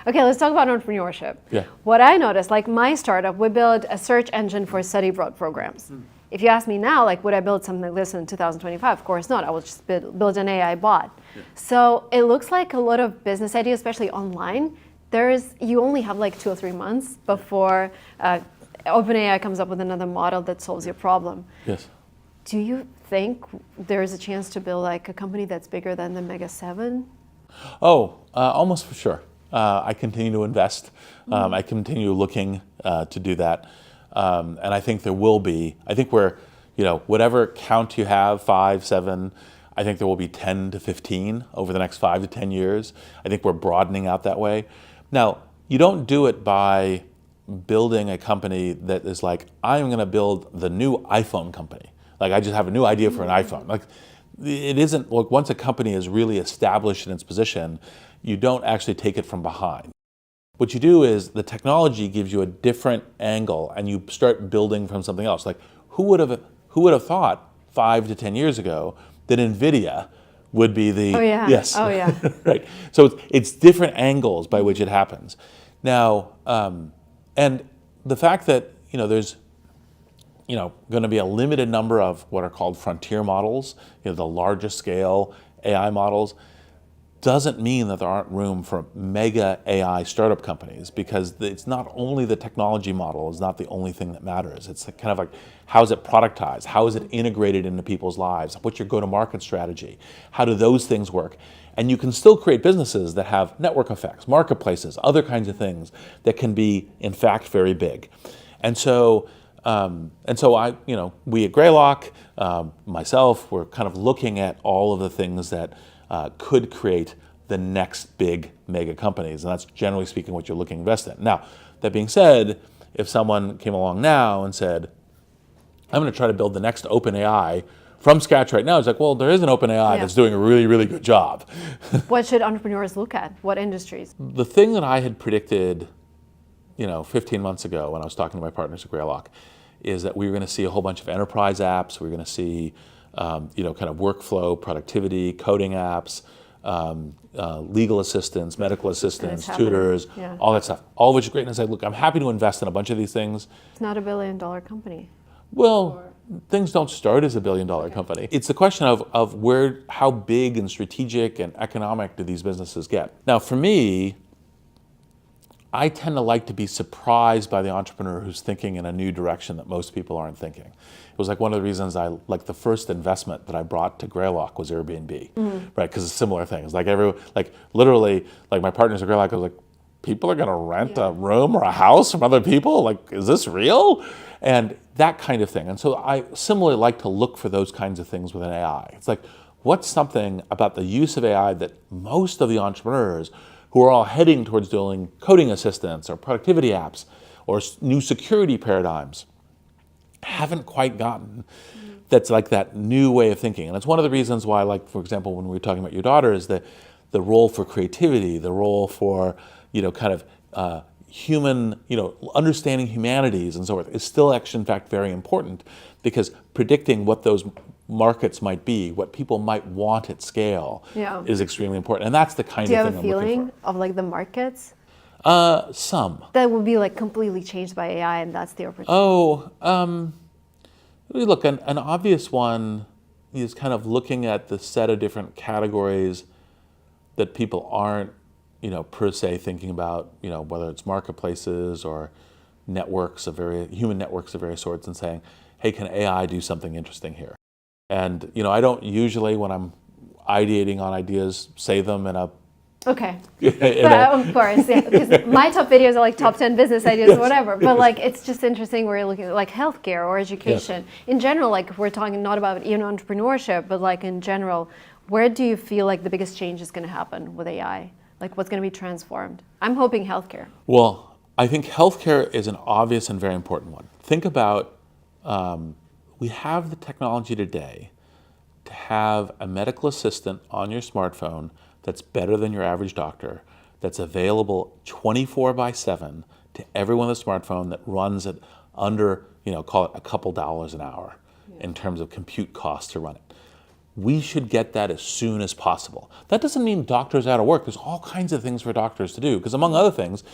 Okay, let's talk about entrepreneurship. Yeah. What I noticed, like my startup, we built a search engine for study abroad programs. If you ask me now, like, would I build something like this in 2025? Of course not. I will just build an AI bot. Yeah. So it looks like a lot of business ideas, especially online, you only have like 2 or 3 months before OpenAI comes up with another model that solves your problem. Yes. Do you think there is a chance to build like a company that's bigger than the Mega 7? Oh, almost for sure. I continue to invest. I continue looking to do that. And I think there will be, I think we're, whatever count you have, 5, 7, I think there will be 10 to 15 over the next 5 to 10 years. I think we're broadening out that way. Now, you don't do it by building a company that is like, I'm going to build the new iPhone company. Like, I just have a new idea for an iPhone. Like, it isn't, look, once a company is really established in its position, you don't actually take it from behind. What you do is the technology gives you a different angle and you start building from something else. Like, who would have thought 5 to 10 years ago that Nvidia would be the, oh yeah. yes. Oh yeah. Right. So it's different angles by which it happens. Now, and the fact that, there's, going to be a limited number of what are called frontier models, the largest scale AI models, doesn't mean that there aren't room for mega AI startup companies, because it's not only the technology model is not the only thing that matters. It's kind of like, how is it productized? How is it integrated into people's lives? What's your go-to-market strategy? How do those things work? And you can still create businesses that have network effects, marketplaces, other kinds of things that can be, in fact, very big. And so I, we at Greylock, myself, we're kind of looking at all of the things that could create the next big mega companies. And that's generally speaking what you're looking to invest in. Now, that being said, if someone came along now and said, I'm going to try to build the next OpenAI from scratch right now, it's like, well, there is an OpenAI that's doing a really, really good job. What should entrepreneurs look at? What industries? The thing that I had predicted 15 months ago when I was talking to my partners at Greylock is that we were going to see a whole bunch of enterprise apps. We were going to see, kind of workflow, productivity, coding apps, legal assistants, medical assistants, tutors, all that stuff. All of which is great. And I said, look, I'm happy to invest in a bunch of these things. It's not $1 billion company. Well, things don't start as $1 billion company. It's the question of how big and strategic and economic do these businesses get? Now, for me, I tend to like to be surprised by the entrepreneur who's thinking in a new direction that most people aren't thinking. It was like one of the reasons the first investment that I brought to Greylock was Airbnb, right? Because it's similar things. Literally, my partners at Greylock, I was like, people are gonna rent a room or a house from other people? Like, is this real? And that kind of thing. And so I similarly like to look for those kinds of things with an AI. It's like, what's something about the use of AI that most of the entrepreneurs who are all heading towards doing coding assistants or productivity apps or new security paradigms haven't quite gotten, that's like that new way of thinking. And it's one of the reasons why, like, for example, when we were talking about your daughter, is the role for creativity, the role for, human, understanding humanities and so forth is still actually, in fact, very important, because predicting what those markets might be, what people might want at scale, is extremely important. And that's the kind of thing I'm looking for. Do you have a feeling of like the markets? Some. That will be like completely changed by AI, and that's the opportunity. Look, an obvious one is kind of looking at the set of different categories that people aren't, per se thinking about, whether it's marketplaces or human networks of various sorts, and saying, hey, can AI do something interesting here? And, I don't usually, when I'm ideating on ideas, say them in a... Okay. Of course, yeah. Because my top videos are like top 10 business ideas or whatever. But like, it's just interesting where you're looking at like healthcare or education. Yes. In general, like we're talking not about even entrepreneurship, but like in general, where do you feel like the biggest change is going to happen with AI? Like what's going to be transformed? I'm hoping healthcare. Well, I think healthcare is an obvious and very important one. Think about, we have the technology today to have a medical assistant on your smartphone that's better than your average doctor, that's available 24/7 to everyone with a smartphone, that runs at under, call it a couple dollars an hour in terms of compute costs to run it. we should get that as soon as possible. That doesn't mean doctors are out of work. There's all kinds of things for doctors to do, because among other things,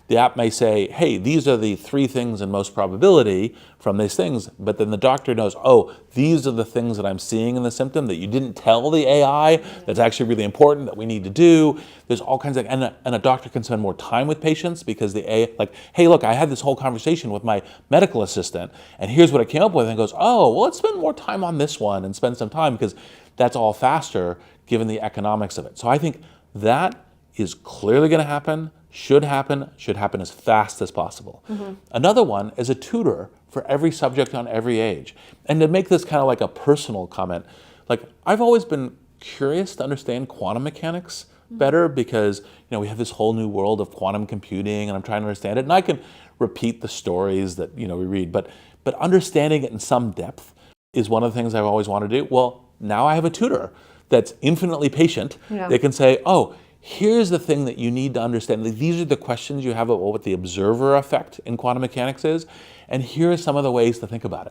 the app may say, hey, these are the 3 things in most probability from these things, but then the doctor knows, oh, these are the things that I'm seeing in the symptom that you didn't tell the AI that's actually really important that we need to do. There's all kinds of, and a doctor can spend more time with patients because the AI, like, hey, look, I had this whole conversation with my medical assistant, and here's what I came up with, and goes, oh, well, let's spend more time on this one and spend some time, because that's all faster given the economics of it. So I think that is clearly going to happen, should happen as fast as possible. Another one is a tutor for every subject on every age. And to make this kind of like a personal comment, like I've always been curious to understand quantum mechanics better, because we have this whole new world of quantum computing, and I'm trying to understand it. And I can repeat the stories that we read, but understanding it in some depth is one of the things I've always wanted to do. Well, now I have a tutor that's infinitely patient. They can say, oh, here's the thing that you need to understand. These are the questions you have about what the observer effect in quantum mechanics is, and here are some of the ways to think about it.